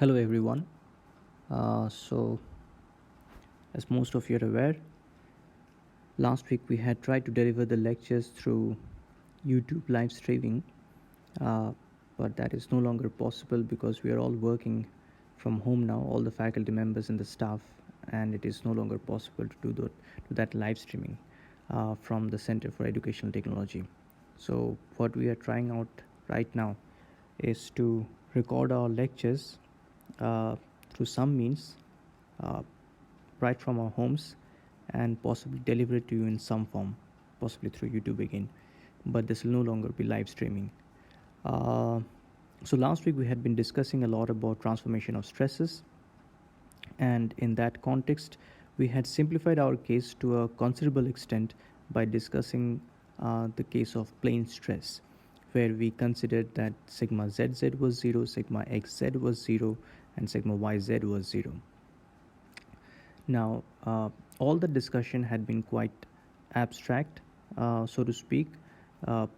Hello everyone. As most of you are aware, last week we had tried to deliver the lectures through YouTube live streaming, uh, but that is no longer possible because we are all working from home now, all the faculty members and the staff, and it is no longer possible to do that live streaming from the Center for Educational Technology. So, what we are trying out right now is to record our lectures uh, through some means uh, right from our homes and possibly deliver it to you in some form, possibly through YouTube again. But this will no longer be live streaming. Uh, so last week we had been discussing a lot about transformation of stresses, and in that context, we had simplified our case to a considerable extent by discussing the case of plane stress, where we considered that sigma zz was 0, sigma xz was 0, and sigma yz was 0. Now, all the discussion had been quite abstract, so to speak.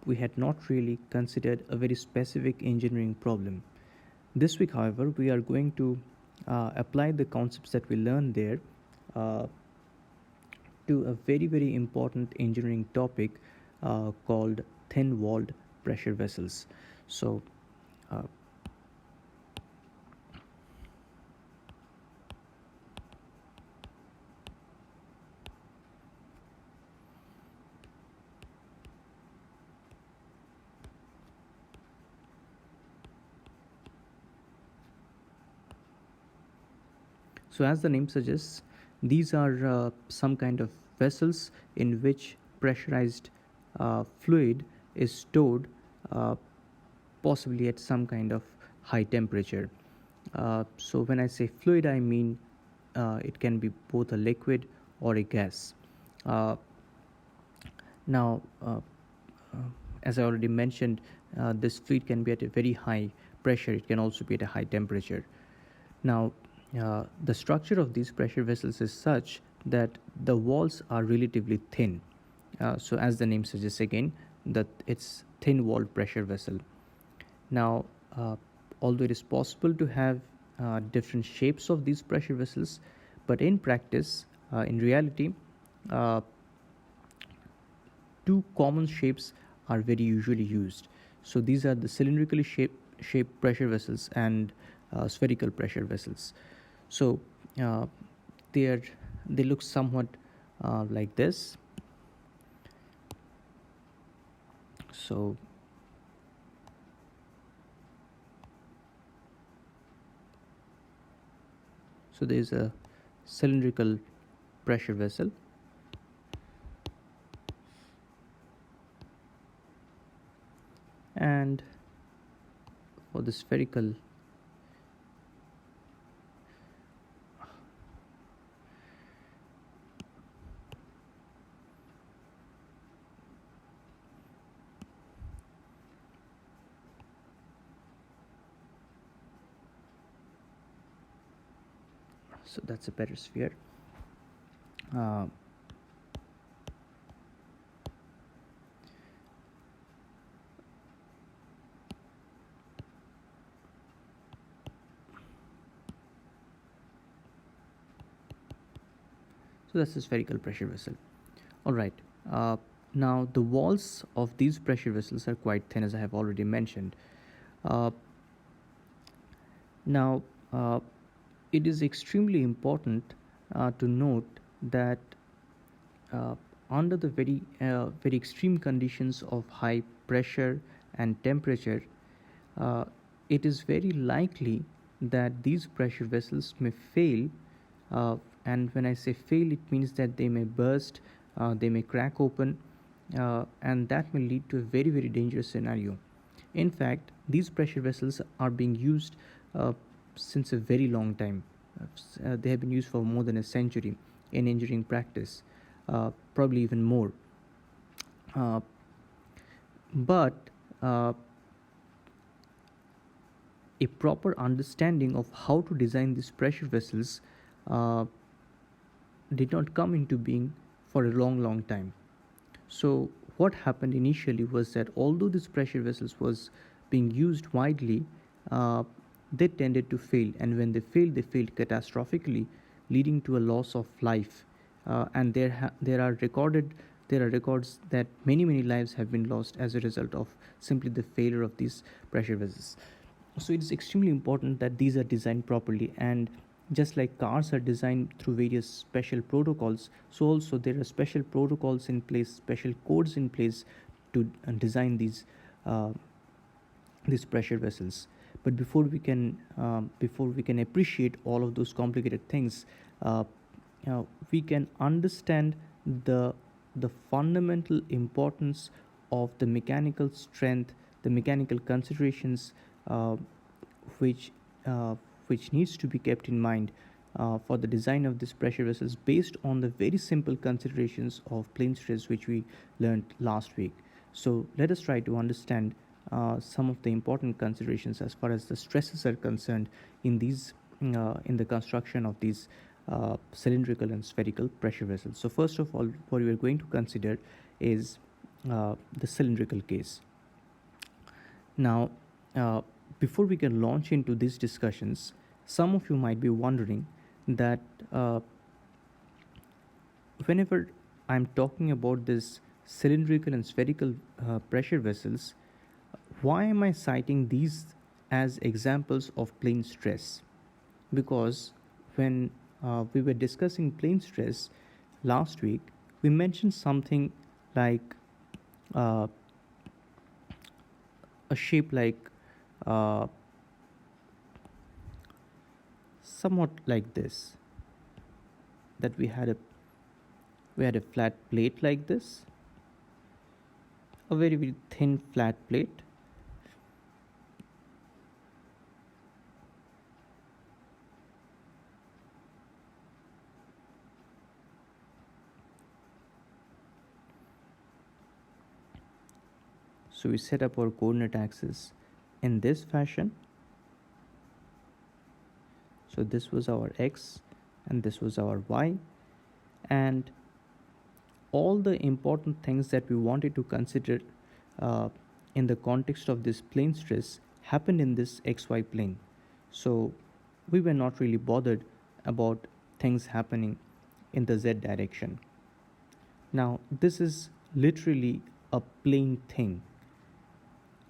We had not really considered a very specific engineering problem. This week, however, we are going to apply the concepts that we learned there uh, to a very, very important engineering topic called thin-walled pressure vessels. So, uh, So, as the name suggests, these are some kind of vessels in which pressurized fluid is stored, uh, possibly at some kind of high temperature. So, when I say fluid, I mean it can be both a liquid or a gas. Uh, now, as I already mentioned, this fluid can be at a very high pressure, it can also be at a high temperature. Now, the structure of these pressure vessels is such that the walls are relatively thin. So, as the name suggests again, that it's thin-walled pressure vessel. Now, although it is possible to have different shapes of these pressure vessels, but in practice, in reality, uh, two common shapes are very usually used. So, these are the cylindrically shaped pressure vessels and spherical pressure vessels. So uh, they look somewhat like this. So there is a cylindrical pressure vessel, and for the spherical so that's a better sphere. Uh, so that's a spherical pressure vessel. All right. Now the walls of these pressure vessels are quite thin, as I have already mentioned. Uh, now, it is extremely important to note that uh, under the very extreme conditions of high pressure and temperature, uh, it is very likely that these pressure vessels may fail. And when I say fail, it means that they may burst, they may crack open, and that may lead to a very, very dangerous scenario. In fact, these pressure vessels are being used since a very long time. They have been used for more than a century in engineering practice, probably even more. But a proper understanding of how to design these pressure vessels uh, did not come into being for a long, long time. So what happened initially was that although this pressure vessels was being used widely, uh, they tended to fail, and when they failed catastrophically, leading to a loss of life. And there are records that many lives have been lost as a result of simply the failure of these pressure vessels. So it is extremely important that these are designed properly, and just like cars are designed through various special protocols, so also there are special protocols in place, special codes in place to design uh, these pressure vessels. But before we can appreciate all of those complicated things, uh, we can understand the the fundamental importance of the mechanical strength, the mechanical considerations, uh, which uh, which needs to be kept in mind for the design of these pressure vessels, based on the very simple considerations of plane stress which we learned last week. So let us try to understand some of the important considerations as far as the stresses are concerned in the construction of these cylindrical and spherical pressure vessels. So first of all, what we are going to consider is the cylindrical case. Now, before we can launch into these discussions, some of you might be wondering that whenever I'm talking about this cylindrical and spherical pressure vessels, why am I citing these as examples of plane stress? Because when we were discussing plane stress last week, we mentioned something like uh, a shape like uh, somewhat like this, that we had a flat plate like this, a very thin flat plate. So we set up our coordinate axis in this fashion. So this was our x and this was our y, and all the important things that we wanted to consider uh, in the context of this plane stress happened in this xy plane. So we were not really bothered about things happening in the z direction. Now this is literally a plane thing.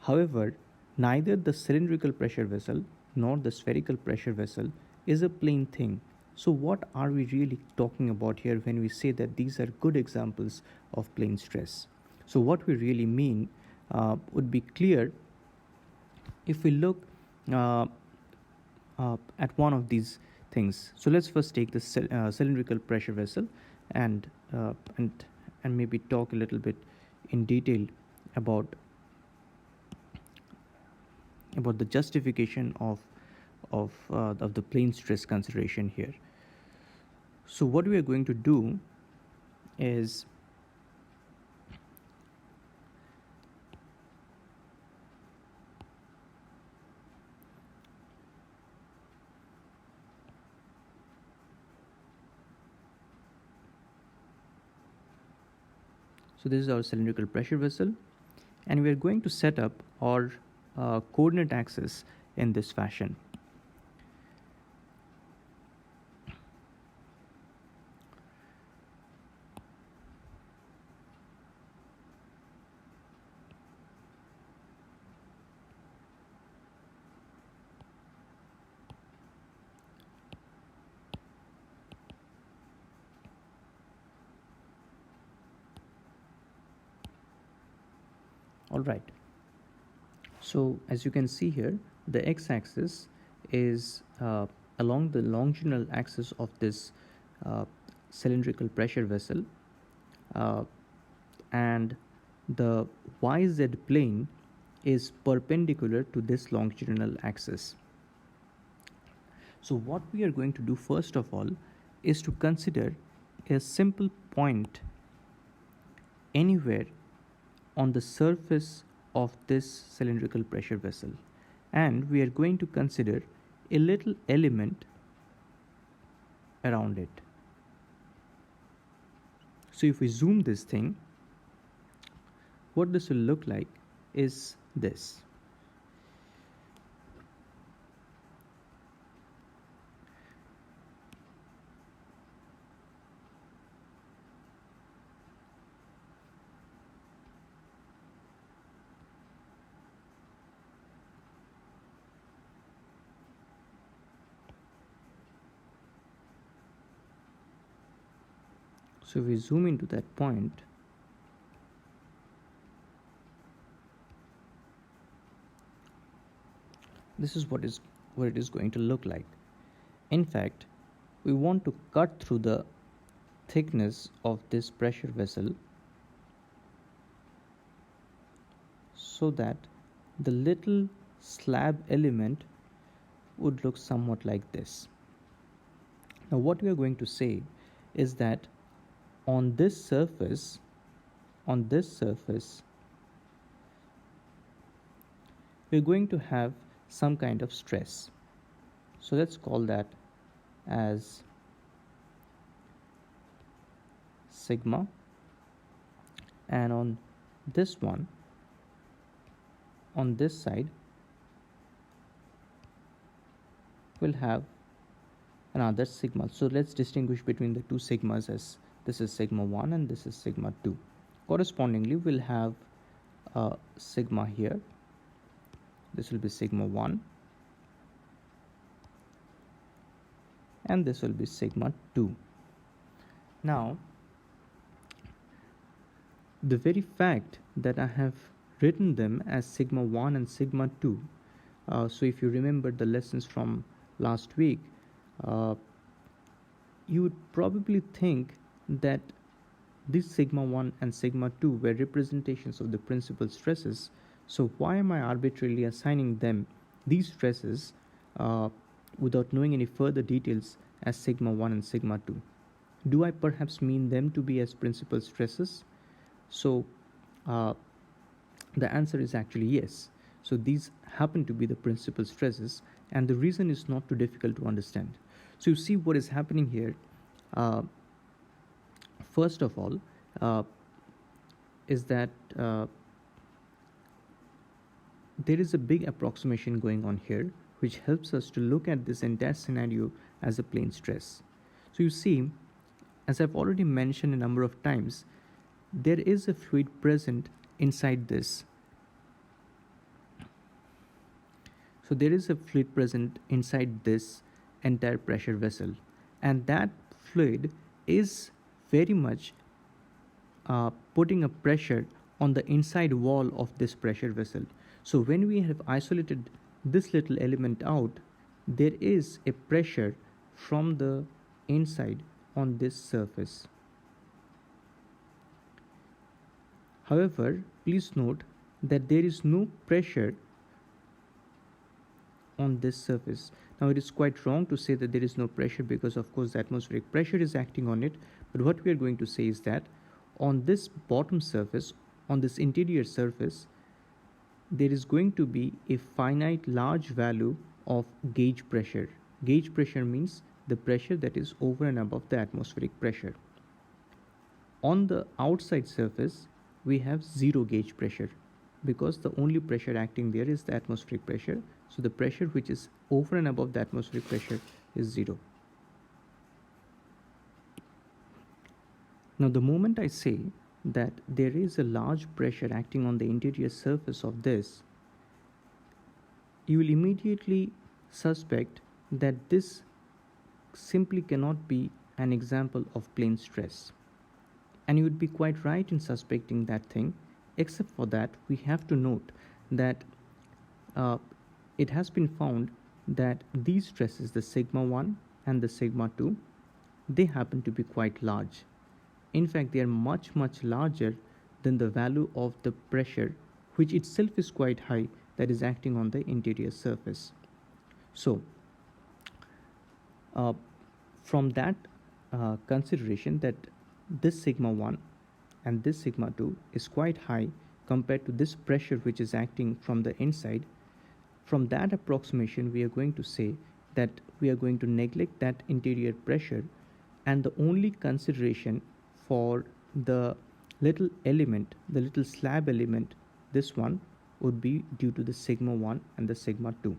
However, neither the cylindrical pressure vessel nor the spherical pressure vessel is a plane thing. So, what are we really talking about here when we say that these are good examples of plane stress? So, what we really mean would be clear if we look uh, at one of these things. So, let's first take the cylindrical pressure vessel and uh, and and maybe talk a little bit in detail about the justification of the plane stress consideration here. So what we are going to do is so this is our cylindrical pressure vessel, and we are going to set up our coordinate axis in this fashion. All right. So as you can see here, the x-axis is along the longitudinal axis of this cylindrical pressure vessel, uh, and the YZ plane is perpendicular to this longitudinal axis. So what we are going to do first of all is to consider a simple point anywhere on the surface of this cylindrical pressure vessel, and we are going to consider a little element around it. So if we zoom this thing, what this will look like is this. So if we zoom into that point, this is what it is going to look like. In fact, we want to cut through the thickness of this pressure vessel so that the little slab element would look somewhat like this. Now what we are going to say is that on this surface, we're going to have some kind of stress. So let's call that as sigma, and on this one, on this side, we'll have another sigma. So let's distinguish between the two sigmas, as this is sigma 1 and this is sigma 2. Correspondingly, we'll have a sigma here. This will be sigma 1 and this will be sigma 2. Now, the very fact that I have written them as sigma 1 and sigma 2, so if you remember the lessons from last week, you would probably think that this sigma 1 and sigma 2 were representations of the principal stresses. So why am I arbitrarily assigning them these stresses without knowing any further details as sigma 1 and sigma 2? Do I perhaps mean them to be as principal stresses? So the answer is actually yes. So these happen to be the principal stresses, and the reason is not too difficult to understand. So you see what is happening here. First of all, is that there is a big approximation going on here, which helps us to look at this entire scenario as a plane stress. So you see, as I've already mentioned a number of times, there is a fluid present inside this. So there is a fluid present inside this entire pressure vessel, and that fluid is very much putting a pressure on the inside wall of this pressure vessel. So when we have isolated this little element out, there is a pressure from the inside on this surface. However, please note that there is no pressure on this surface. Now it is quite wrong to say that there is no pressure, because of course the atmospheric pressure is acting on it, but what we are going to say is that on this bottom surface, on this interior surface, there is going to be a finite large value of gauge pressure. Gauge pressure means the pressure that is over and above the atmospheric pressure. On the outside surface, we have zero gauge pressure, because the only pressure acting there is the atmospheric pressure. So the pressure which is over and above the atmospheric pressure is zero. Now the moment I say that there is a large pressure acting on the interior surface of this, you will immediately suspect that this simply cannot be an example of plane stress. And you would be quite right in suspecting that thing, except for that we have to note that it has been found that these stresses, the sigma 1 and the sigma 2, they happen to be quite large. In fact, they are much larger than the value of the pressure, which itself is quite high, that is acting on the interior surface. So from that consideration that this sigma 1 and this sigma 2 is quite high compared to this pressure which is acting from the inside, from that approximation we are going to say that we are going to neglect that interior pressure, and the only consideration for the little element, the little slab element, this one would be due to the sigma 1 and the sigma 2.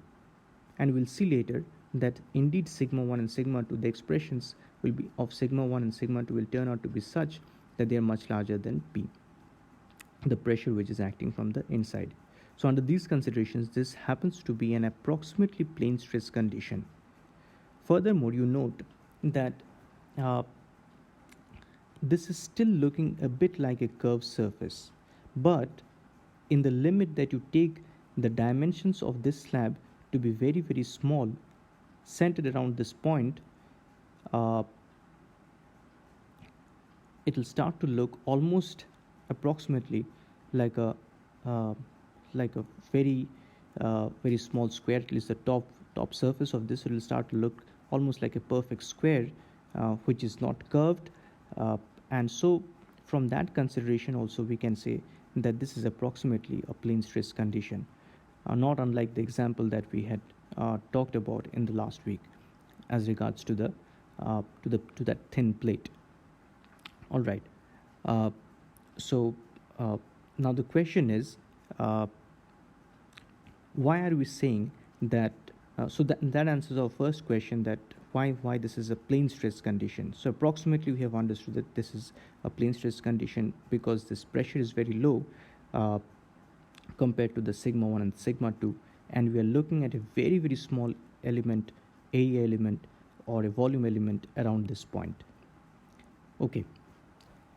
And we'll see later that indeed sigma 1 and sigma 2, the expressions will be of sigma 1 and sigma 2 will turn out to be such that they are much larger than P, the pressure which is acting from the inside. So under these considerations, this happens to be an approximately plane stress condition. Furthermore, you note that this is still looking a bit like a curved surface, but in the limit that you take the dimensions of this slab to be very, very small, centered around this point, uh, it will start to look almost approximately like a uh, like a very very small square. At least the top surface of this will start to look almost like a perfect square, which is not curved, uh, and so from that consideration also we can say that this is approximately a plane stress condition, not unlike the example that we had talked about in the last week as regards to the to that thin plate. All right. Uh, so uh, now the question is, uh, why are we saying that? So that answers our first question, that why this is a plane stress condition. So approximately we have understood that this is a plane stress condition because this pressure is very low uh, compared to the sigma 1 and sigma 2, and we are looking at a very, very small element, area element or a volume element around this point. Okay.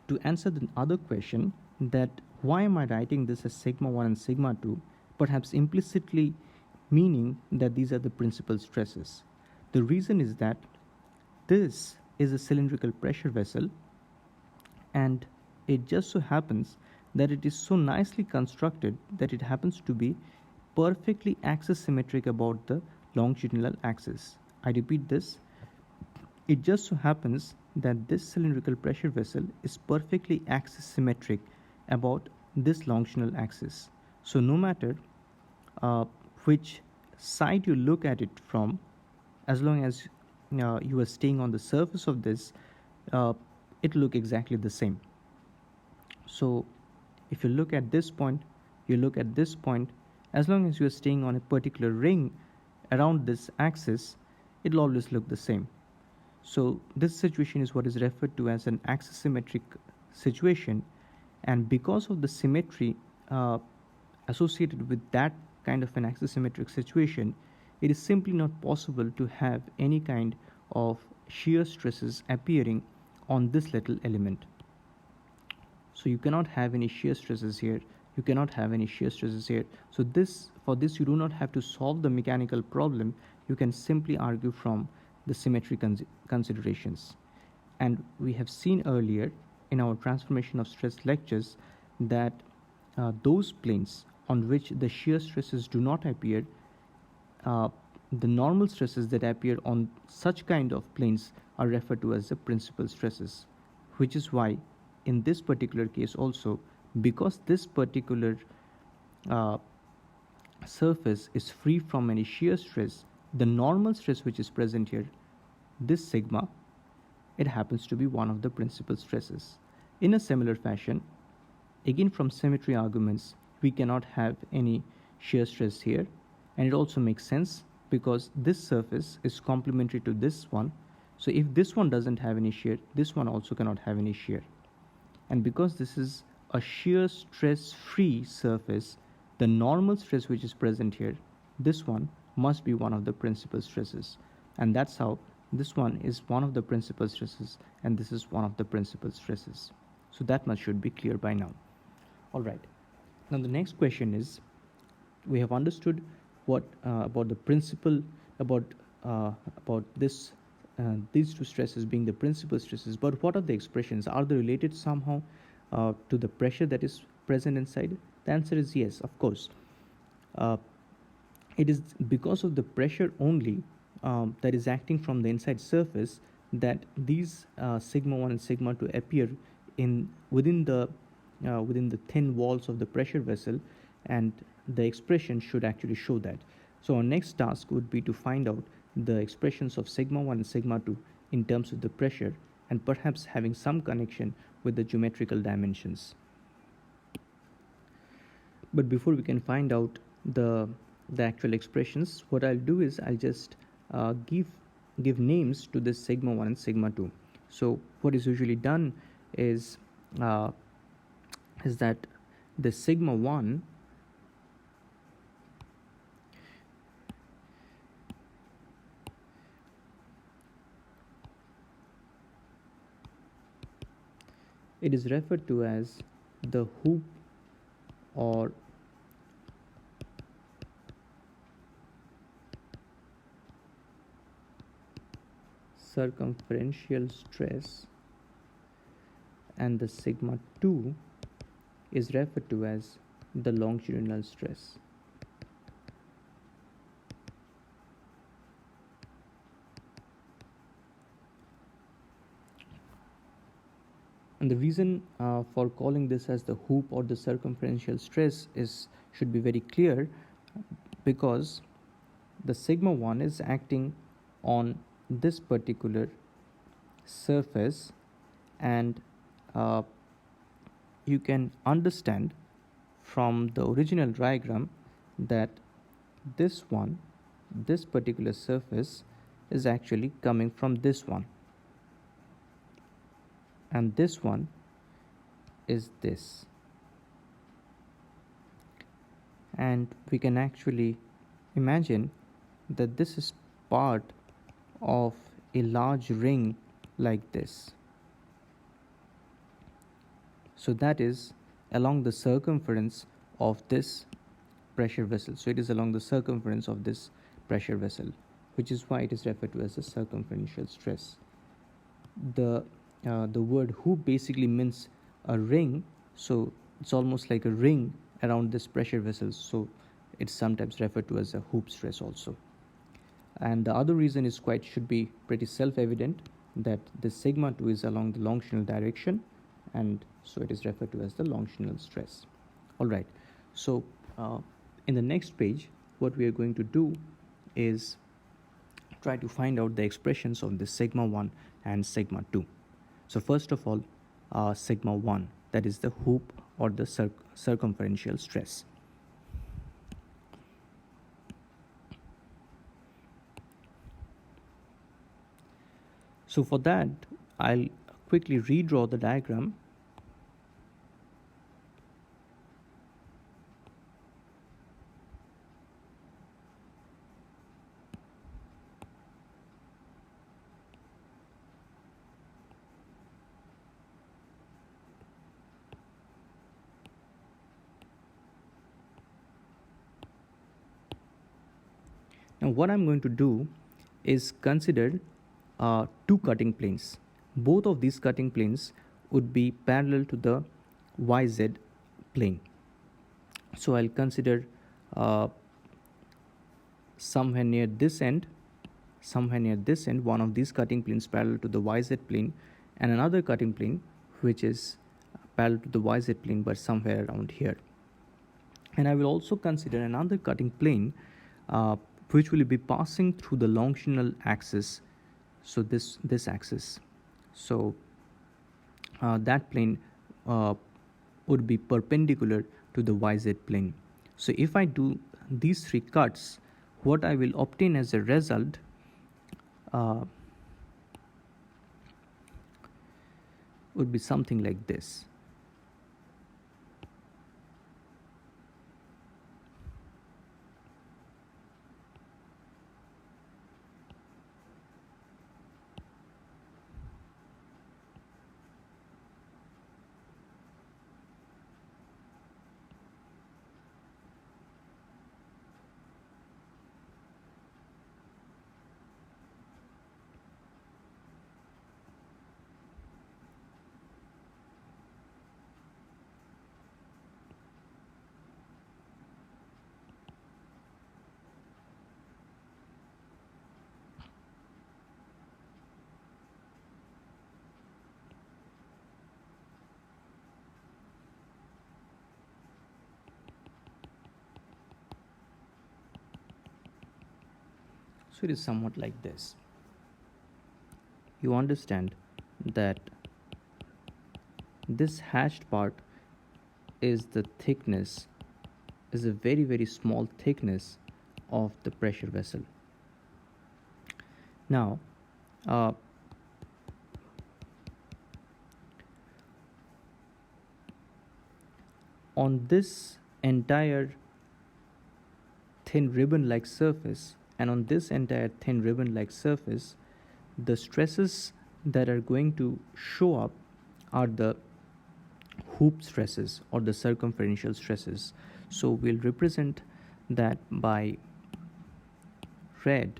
To answer the other question, that why am I writing this as sigma 1 and sigma 2, perhaps implicitly meaning that these are the principal stresses. The reason is that this is a cylindrical pressure vessel, and it just so happens that it is so nicely constructed that it happens to be perfectly axis symmetric about the longitudinal axis. I repeat this, it just so happens that this cylindrical pressure vessel is perfectly axis symmetric about this longitudinal axis. So no matter which side you look at it from, as long as you are staying on the surface of this, it will look exactly the same. So if you look at this point, you look at this point, as long as you are staying on a particular ring around this axis, it will always look the same. So this situation is what is referred to as an axisymmetric situation, and because of the symmetry associated with that kind of an axisymmetric situation, it is simply not possible to have any kind of shear stresses appearing on this little element. So you cannot have any shear stresses here, you cannot have any shear stresses here. So for this you do not have to solve the mechanical problem, you can simply argue from the symmetry considerations. And we have seen earlier in our transformation of stress lectures that those planes on which the shear stresses do not appear, the normal stresses that appear on such kind of planes are referred to as the principal stresses, which is why in this particular case also, because this particular uh, surface is free from any shear stress, the normal stress which is present here, this sigma, it happens to be one of the principal stresses. In a similar fashion, again from symmetry arguments, we cannot have any shear stress here, and it also makes sense because this surface is complementary to this one. So if this one doesn't have any shear, this one also cannot have any shear. And because this is a shear stress free surface, the normal stress which is present here, this one must be one of the principal stresses. And that's how this one is one of the principal stresses and this is one of the principal stresses. So that much should be clear by now. All right. Now the next question is, we have understood what about the principal, about this these two stresses being the principal stresses, but what are the expressions? Are they related somehow to the pressure that is present inside? The answer is yes, of course. It is because of the pressure only that is acting from the inside surface that these sigma 1 and sigma 2 appear in within the thin walls of the pressure vessel, and the expression should actually show that. So our next task would be to find out the expressions of sigma 1 and sigma 2 in terms of the pressure, and perhaps having some connection with the geometrical dimensions. But before we can find out the actual expressions, what I'll do is I'll just give names to this sigma 1 and sigma 2. So what is usually done is that the sigma 1 it is referred to as the hoop or circumferential stress, and the sigma 2 is referred to as the longitudinal stress. And the reason for calling this as the hoop or the circumferential stress should be very clear, because the sigma 1 is acting on this particular surface, and you can understand from the original diagram that this particular surface is actually coming from this one, and this one is this, and we can actually imagine that this is part of a large ring like this. So that is along the circumference of this pressure vessel. So it is along the circumference of this pressure vessel, which is why it is referred to as a circumferential stress. The word hoop basically means a ring, so it's almost like a ring around this pressure vessel, so it's sometimes referred to as a hoop stress also. And the other reason should be pretty self-evident, that the sigma 2 is along the longitudinal direction, and so it is referred to as the longitudinal stress. All right, so in the next page, what we are going to do is try to find out the expressions of the sigma 1 and sigma 2. So first of all, sigma 1, that is the hoop or the circumferential stress. So for that, I'll quickly redraw the diagram. Now what I'm going to do is consider two cutting planes. Both of these cutting planes would be parallel to the YZ plane. So I'll consider somewhere near this end, one of these cutting planes parallel to the YZ plane, and another cutting plane which is parallel to the YZ plane but somewhere around here. And I will also consider another cutting plane which will be passing through the longitudinal axis, so this axis. So that plane would be perpendicular to the YZ plane. So if I do these three cuts, what I will obtain as a result would be something like this. So it is somewhat like this. You understand that this hashed part is the thickness, is a very, very small thickness of the pressure vessel. Now, on this entire thin ribbon-like surface, and on this entire thin ribbon-like surface, the stresses that are going to show up are the hoop stresses or the circumferential stresses. So we'll represent that by red.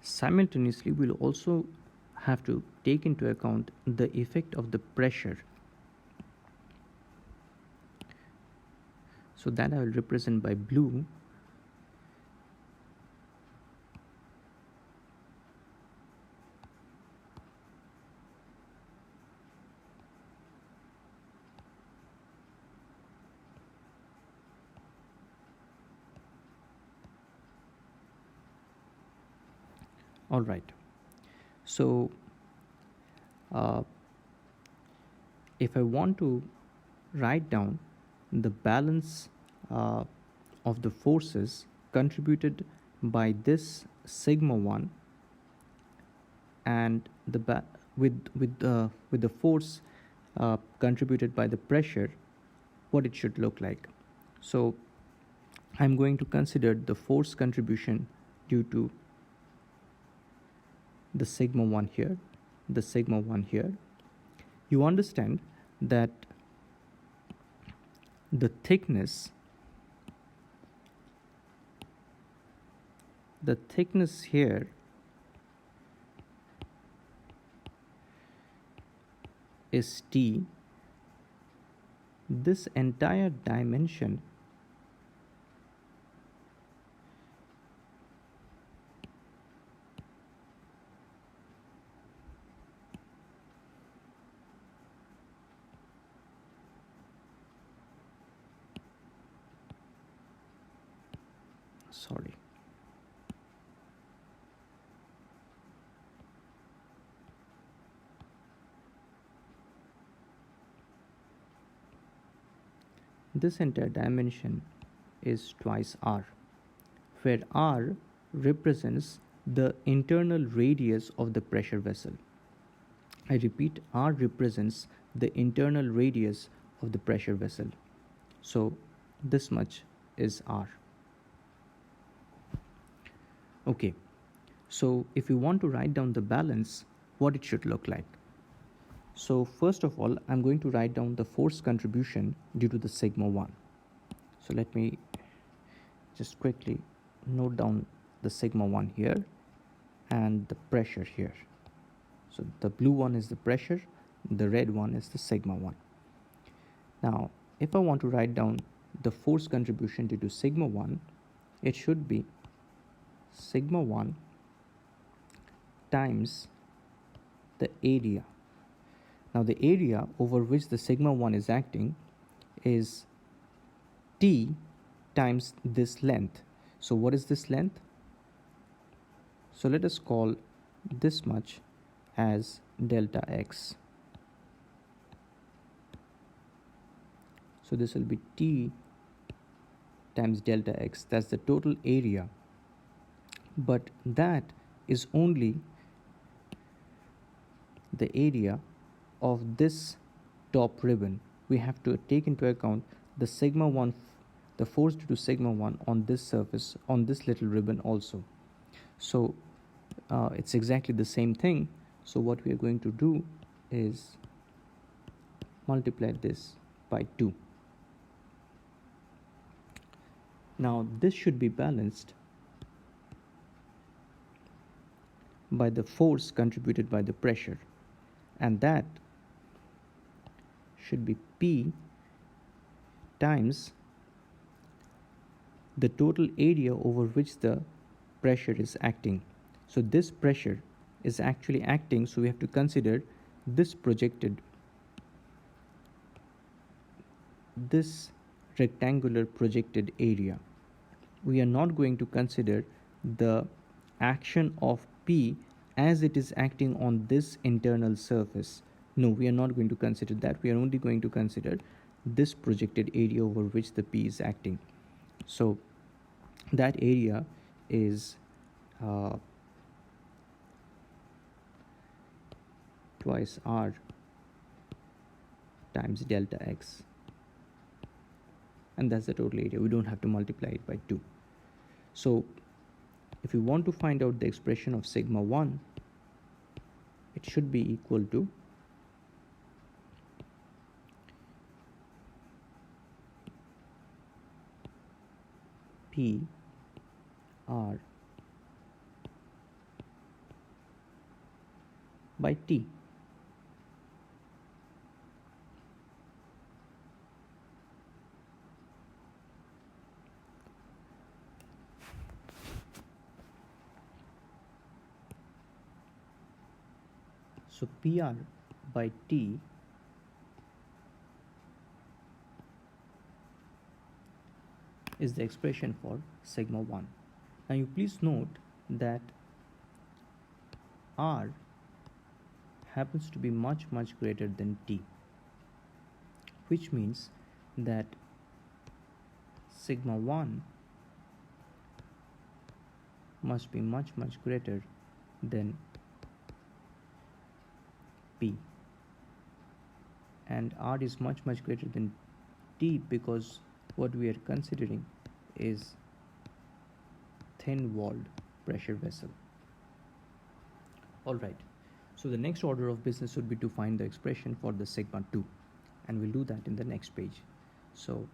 Simultaneously, we'll also have to take into account the effect of the pressure. So that I will represent by blue. All right. So if I want to write down the balance of the forces contributed by this sigma 1 and with the force contributed by the pressure, what it should look like. So I'm going to consider the force contribution due to the sigma 1 here, the sigma 1 here. You understand that the thickness here is T. This entire dimension sorry this entire dimension is twice r, where r represents the internal radius of the pressure vessel. I repeat, r represents the internal radius of the pressure vessel. So this much is r. Okay, so if you want to write down the balance, what it should look like. So first of all, I'm going to write down the force contribution due to the sigma 1. So let me just quickly note down the sigma 1 here and the pressure here. So the blue one is the pressure, the red one is the sigma 1. Now, if I want to write down the force contribution due to sigma 1, it should be sigma 1 times the area. Now the area over which the sigma 1 is acting is T times this length. So what is this length? So let us call this much as delta x. So this will be T times delta x. That's the total area. But that is only the area of this top ribbon. We have to take into account the sigma 1, the force due to sigma 1 on this surface, on this little ribbon also. So it's exactly the same thing. So what we are going to do is multiply this by 2. Now this should be balanced by the force contributed by the pressure, and that should be P times the total area over which the pressure is acting. So this pressure is actually acting, so we have to consider this rectangular projected area. We are not going to consider the action of P as it is acting on this internal surface. No, we are not going to consider that. We are only going to consider this projected area over which the P is acting. So that area is twice r times delta x, and that's the total area. We don't have to multiply it by 2. So if we want to find out the expression of sigma 1, it should be equal to p r by t. So PR by T is the expression for sigma 1. Now you please note that R happens to be much greater than T, which means that sigma 1 must be much greater than P, and R is much greater than T because what we are considering is thin walled pressure vessel. Alright, so the next order of business would be to find the expression for the sigma 2, and we'll do that in the next page. So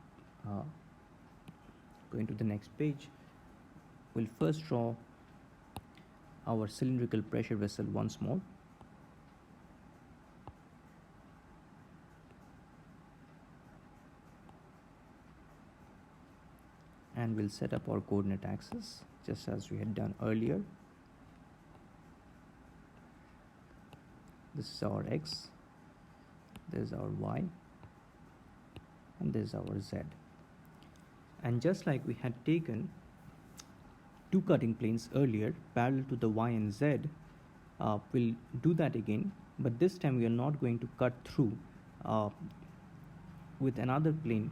going to the next page, we'll first draw our cylindrical pressure vessel once more. And we'll set up our coordinate axis just as we had done earlier. This is our x, this is our y, and this is our z. And just like we had taken two cutting planes earlier parallel to the y and z, we'll do that again, but this time we are not going to cut through with another plane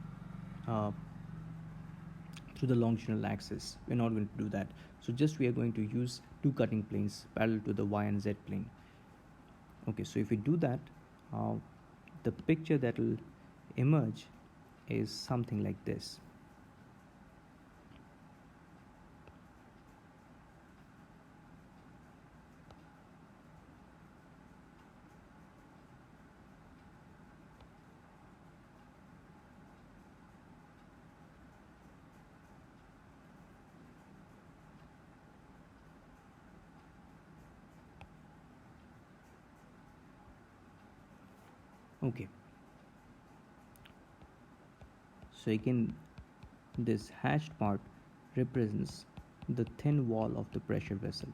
through the longitudinal axis. We're not going to do that. So just we are going to use two cutting planes parallel to the y and z plane. Okay, so if we do that, the picture that will emerge is something like this. Okay, so again this hashed part represents the thin wall of the pressure vessel.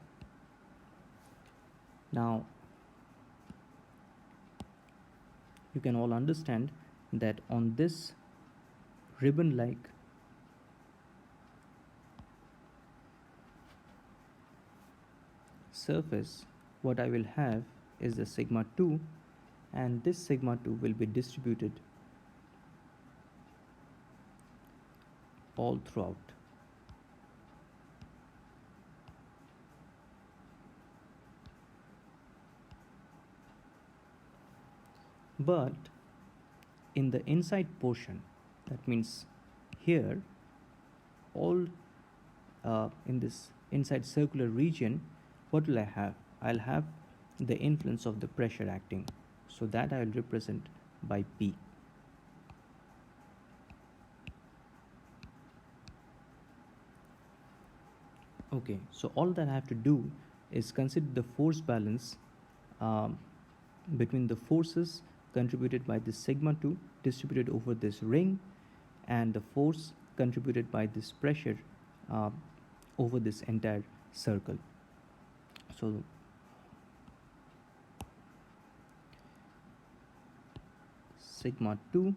Now you can all understand that on this ribbon like surface, what I will have is the sigma 2, and this sigma 2 will be distributed all throughout. But in the inside portion, that means here, all in this inside circular region, what will I have? I'll have the influence of the pressure acting. So that I will represent by P. Okay, so all that I have to do is consider the force balance between the forces contributed by this sigma 2 distributed over this ring and the force contributed by this pressure over this entire circle. So sigma 2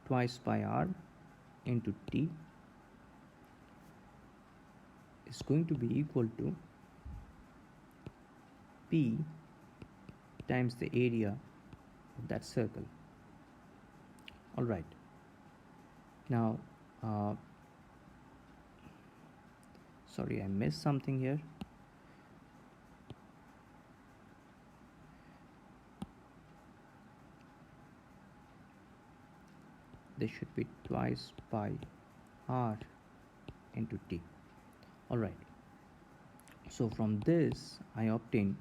twice pi r into T is going to be equal to P times the area of that circle. Alright, now uh, sorry, I missed something here. This should be twice pi r into t. Alright, so from this I obtain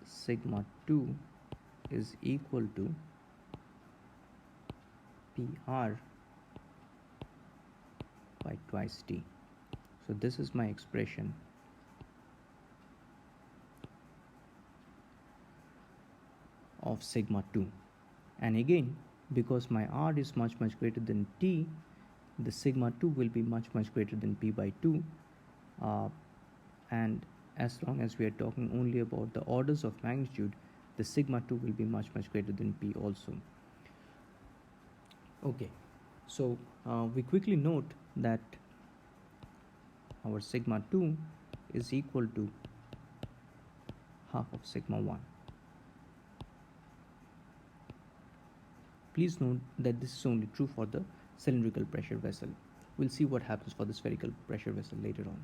sigma 2 is equal to pr by twice t. So this is my expression of sigma 2, and again, because my r is much greater than t, the sigma 2 will be much greater than p by 2, and as long as we are talking only about the orders of magnitude, the sigma 2 will be much greater than p also. Okay, so we quickly note that our sigma 2 is equal to half of sigma 1. Please note that this is only true for the cylindrical pressure vessel. We'll see what happens for the spherical pressure vessel later on.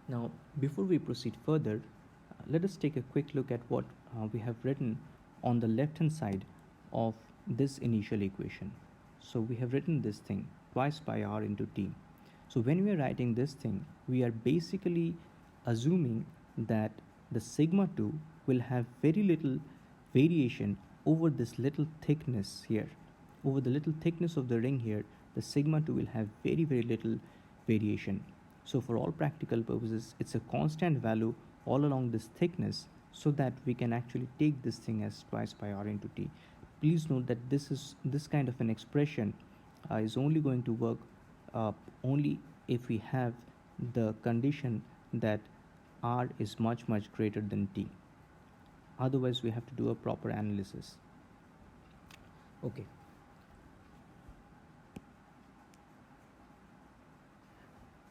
Now, before we proceed further, let us take a quick look at what we have written on the left hand side of this initial equation. So we have written this thing twice pi r into t. So when we are writing this thing, we are basically assuming that the sigma 2 will have very little variation over this little thickness here. Over the little thickness of the ring here, the sigma 2 will have very little variation. So for all practical purposes, it's a constant value all along this thickness, so that we can actually take this thing as twice pi r into t. Please note that this kind of an expression is only going to work only if we have the condition that r is much greater than t. Otherwise, we have to do a proper analysis. Okay.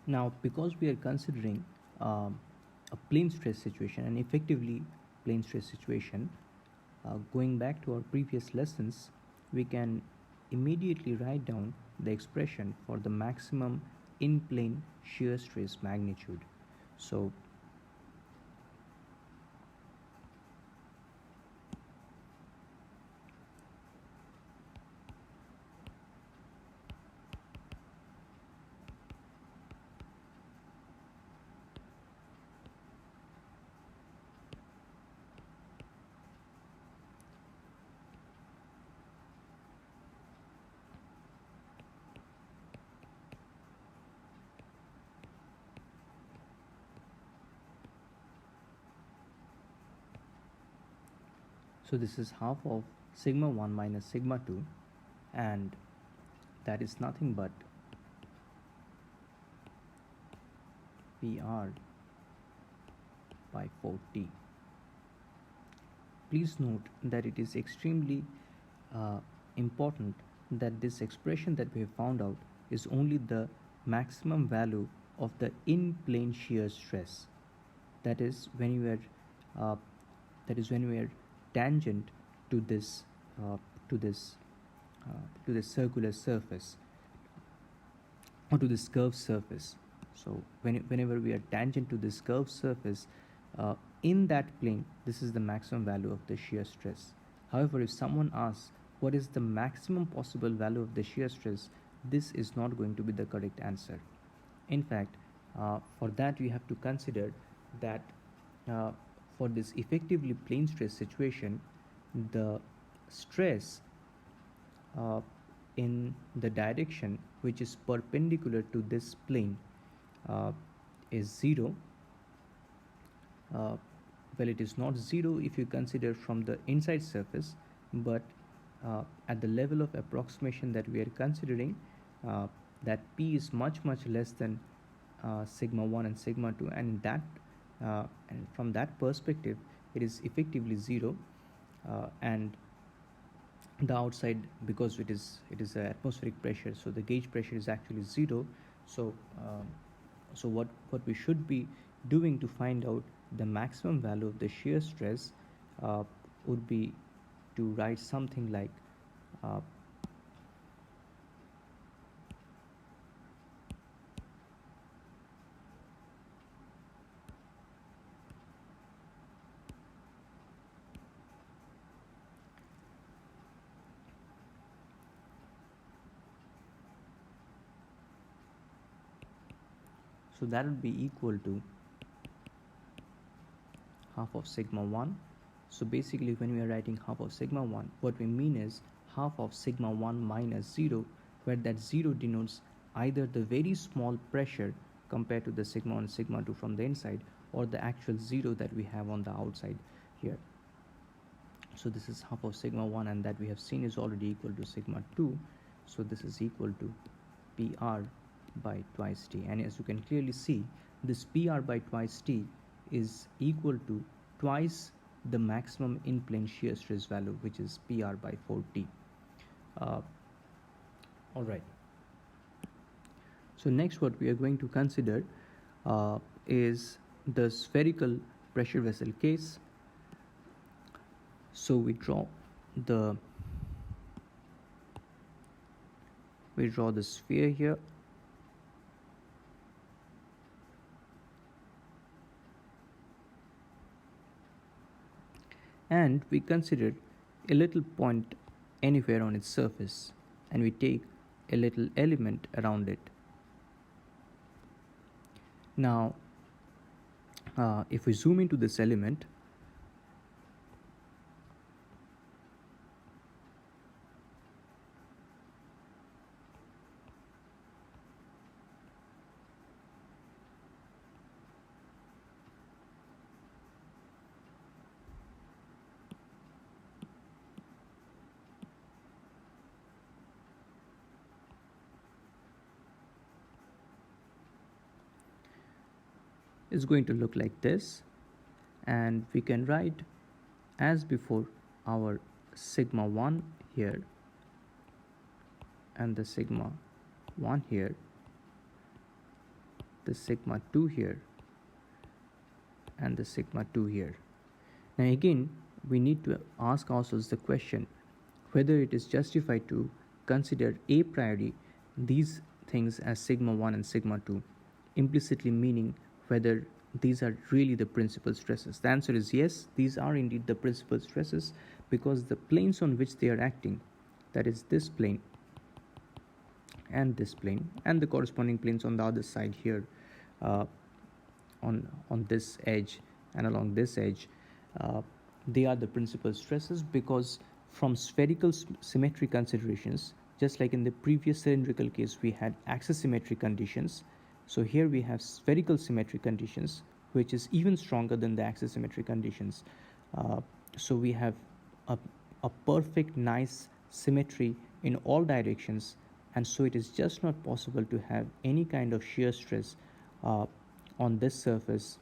Now, because we are considering a plane stress situation, and effectively plane stress situation, going back to our previous lessons, we can immediately write down the expression for the maximum in plane shear stress magnitude. So So this is half of sigma 1 minus sigma 2, and that is nothing but PR by 4T. Please note that it is extremely important that this expression that we have found out is only the maximum value of the in-plane shear stress. That is when you are tangent to this circular surface, or to this curved surface. So whenever we are tangent to this curved surface, in that plane, this is the maximum value of the shear stress. However, if someone asks what is the maximum possible value of the shear stress, this is not going to be the correct answer. In fact, for that you have to consider that for this effectively plane stress situation, the stress in the direction which is perpendicular to this plane is 0. Well, it is not 0 if you consider from the inside surface, but at the level of approximation that we are considering, that P is much less than sigma 1 and sigma 2, and and from that perspective it is effectively 0, and the outside, because it is atmospheric pressure, so the gauge pressure is actually 0. So what we should be doing to find out the maximum value of the shear stress would be to write something like So that would be equal to half of sigma 1. So basically when we are writing half of sigma 1, what we mean is half of sigma 1 minus 0, where that 0 denotes either the very small pressure compared to the sigma 1 sigma 2 from the inside, or the actual 0 that we have on the outside here. So this is half of sigma 1, and that we have seen is already equal to sigma 2. So this is equal to PR by twice T. And as you can clearly see, this PR by twice T is equal to twice the maximum in plane shear stress value, which is PR by 4T. All right. So next what we are going to consider is the spherical pressure vessel case. So we draw the sphere here, and we consider a little point anywhere on its surface, and we take a little element around it. Now if we zoom into this element, is going to look like this, and we can write as before our sigma 1 here and the sigma 1 here, the sigma 2 here and the sigma 2 here. Now again we need to ask ourselves the question whether it is justified to consider a priori these things as sigma 1 and sigma 2, implicitly meaning whether these are really the principal stresses. The answer is yes, these are indeed the principal stresses, because the planes on which they are acting, that is this plane and this plane and the corresponding planes on the other side here, on this edge and along this edge, they are the principal stresses, because from spherical symmetry considerations, just like in the previous cylindrical case we had axis symmetry conditions, so here we have spherical symmetry conditions, which is even stronger than the axis symmetry conditions. So we have a perfect nice symmetry in all directions, and so it is just not possible to have any kind of shear stress on this surface.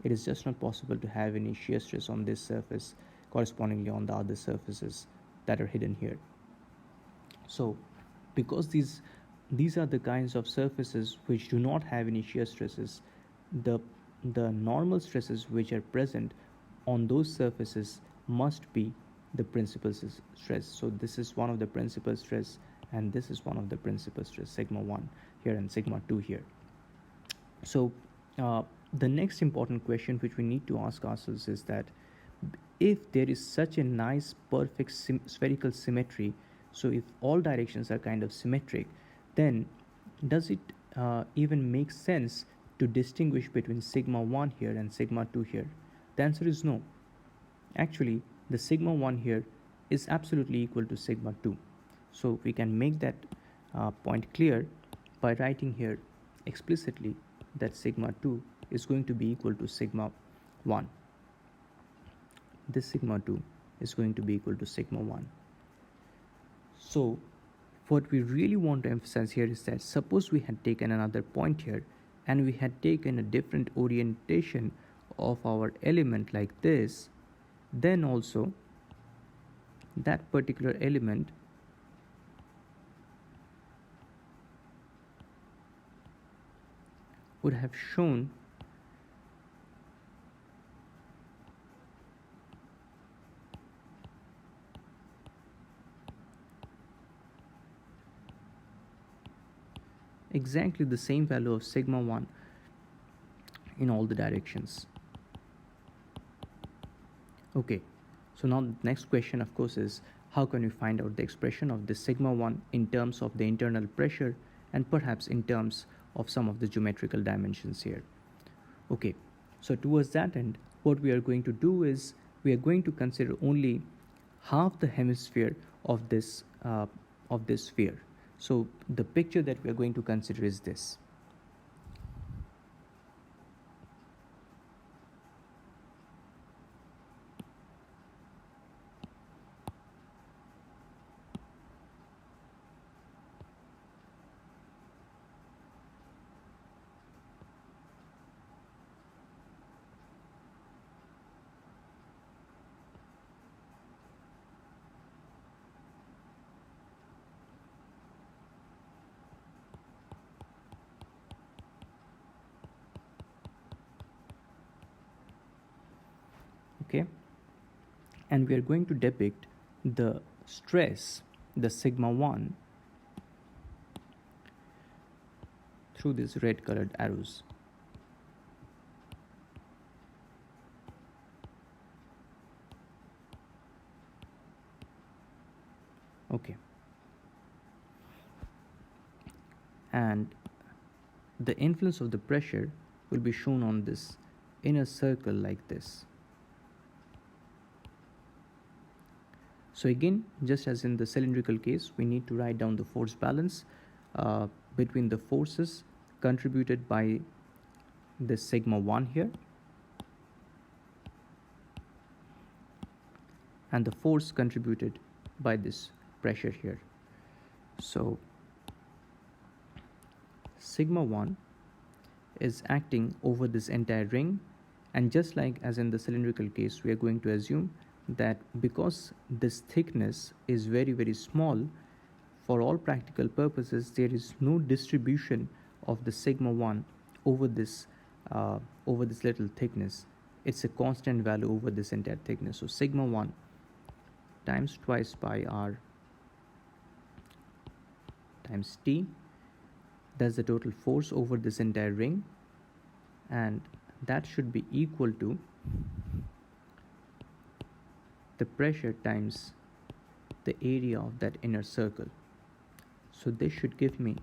It is just not possible to have any shear stress on this surface correspondingly on the other surfaces that are hidden here. So because these are the kinds of surfaces which do not have any shear stresses, the normal stresses which are present on those surfaces must be the principal stress. So this is one of the principal stress, and this is one of the principal stress, sigma 1 here and sigma 2 here. So the next important question which we need to ask ourselves is that if there is such a nice perfect spherical symmetry, so if all directions are kind of symmetric, then does it even make sense to distinguish between sigma 1 here and sigma 2 here? The answer is no. Actually, the sigma 1 here is absolutely equal to sigma 2. So we can make that point clear by writing here explicitly that sigma 2 is going to be equal to sigma 1. This sigma 2 is going to be equal to sigma 1. So what we really want to emphasize here is that suppose we had taken another point here and we had taken a different orientation of our element like this, then also that particular element would have shown exactly the same value of sigma 1 in all the directions. Okay, so now the next question of course is, how can we find out the expression of the sigma 1 in terms of the internal pressure and perhaps in terms of some of the geometrical dimensions here. Okay, so towards that end, what we are going to do is we are going to consider only half the hemisphere of this sphere. So the picture that we are going to consider is this. Okay, and we are going to depict the stress, the sigma 1, through these red colored arrows. Okay, and the influence of the pressure will be shown on this inner circle like this. So again, just as in the cylindrical case, we need to write down the force balance between the forces contributed by this sigma 1 here and the force contributed by this pressure here. So sigma 1 is acting over this entire ring, and just like as in the cylindrical case, we are going to assume that because this thickness is very small, for all practical purposes there is no distribution of the sigma 1 over this little thickness. It's a constant value over this entire thickness. So sigma 1 times twice pi r times t, that's the total force over this entire ring, and that should be equal to the pressure times the area of that inner circle. So this should give me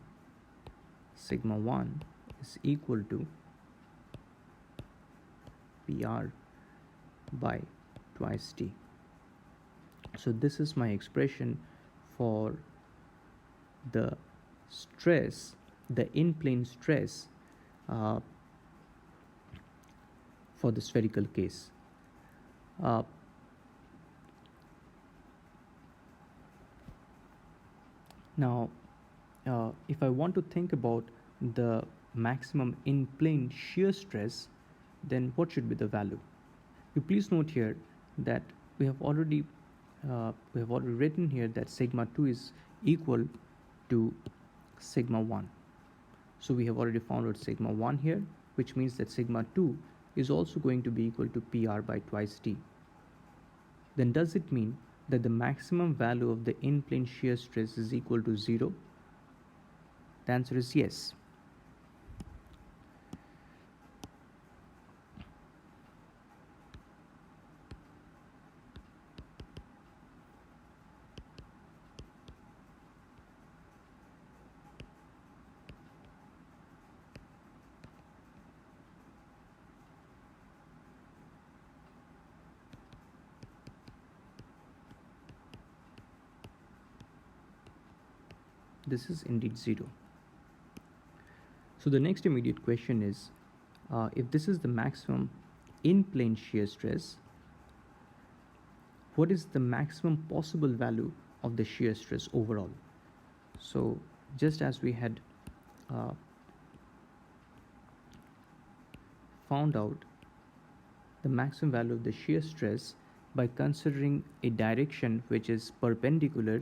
sigma 1 is equal to PR by twice T. So this is my expression for the stress, the in-plane stress for the spherical case. Now, if I want to think about the maximum in-plane shear stress, then what should be the value? You please note here that we have already written here that sigma 2 is equal to sigma 1. So we have already found out sigma 1 here, which means that sigma 2 is also going to be equal to PR by twice T. Then does it mean that the maximum value of the in-plane shear stress is equal to 0? The answer is yes. This is indeed 0. So the next immediate question is, if this is the maximum in-plane shear stress, what is the maximum possible value of the shear stress overall? So just as we had found out the maximum value of the shear stress by considering a direction which is perpendicular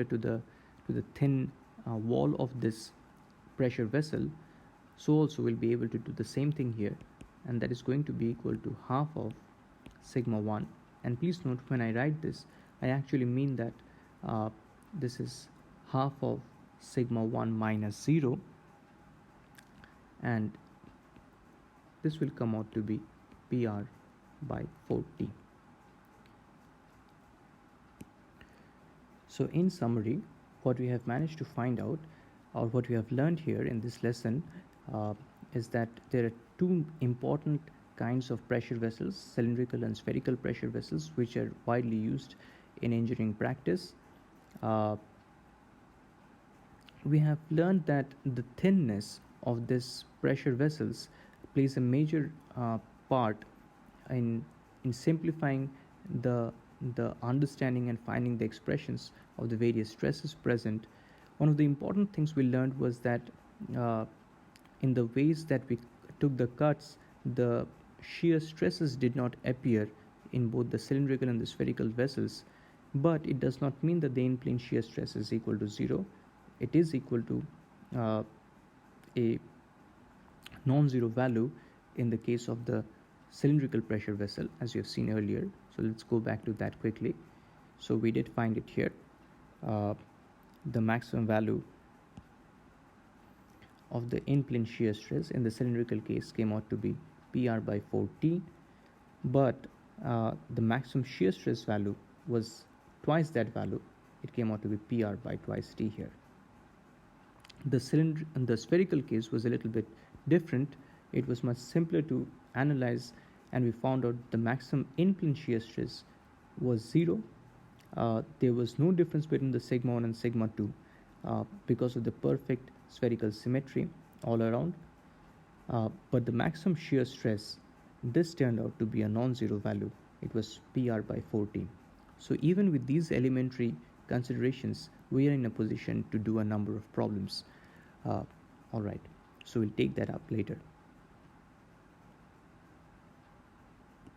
to the thin wall of this pressure vessel, so also we'll be able to do the same thing here, and that is going to be equal to half of sigma 1. And please note, when I write this, I actually mean that this is half of sigma 1 minus 0, and this will come out to be PR by 4T. So in summary, what we have managed to find out, or what we have learned here in this lesson, is that there are two important kinds of pressure vessels, cylindrical and spherical pressure vessels, which are widely used in engineering practice. We have learned that the thinness of this pressure vessels plays a major part in simplifying the understanding and finding the expressions of the various stresses present. One of the important things we learned was that uh, in the ways that we took the cuts, the shear stresses did not appear in both the cylindrical and the spherical vessels, but it does not mean that the in-plane shear stress is equal to zero. It is equal to a non-zero value in the case of the cylindrical pressure vessel, as you have seen earlier. So let's go back to that quickly. So we did find it here. The maximum value of the in-plane shear stress in the cylindrical case came out to be PR by 4T, but the maximum shear stress value was twice that value. It came out to be PR by twice T here. The spherical case was a little bit different. It was much simpler to analyze, and we found out the maximum in-plane shear stress was zero. There was no difference between the sigma 1 and sigma 2 because of the perfect spherical symmetry all around. But the maximum shear stress, this turned out to be a non-zero value. It was PR by 14. So even with these elementary considerations, we are in a position to do a number of problems. All right, so we'll take that up later.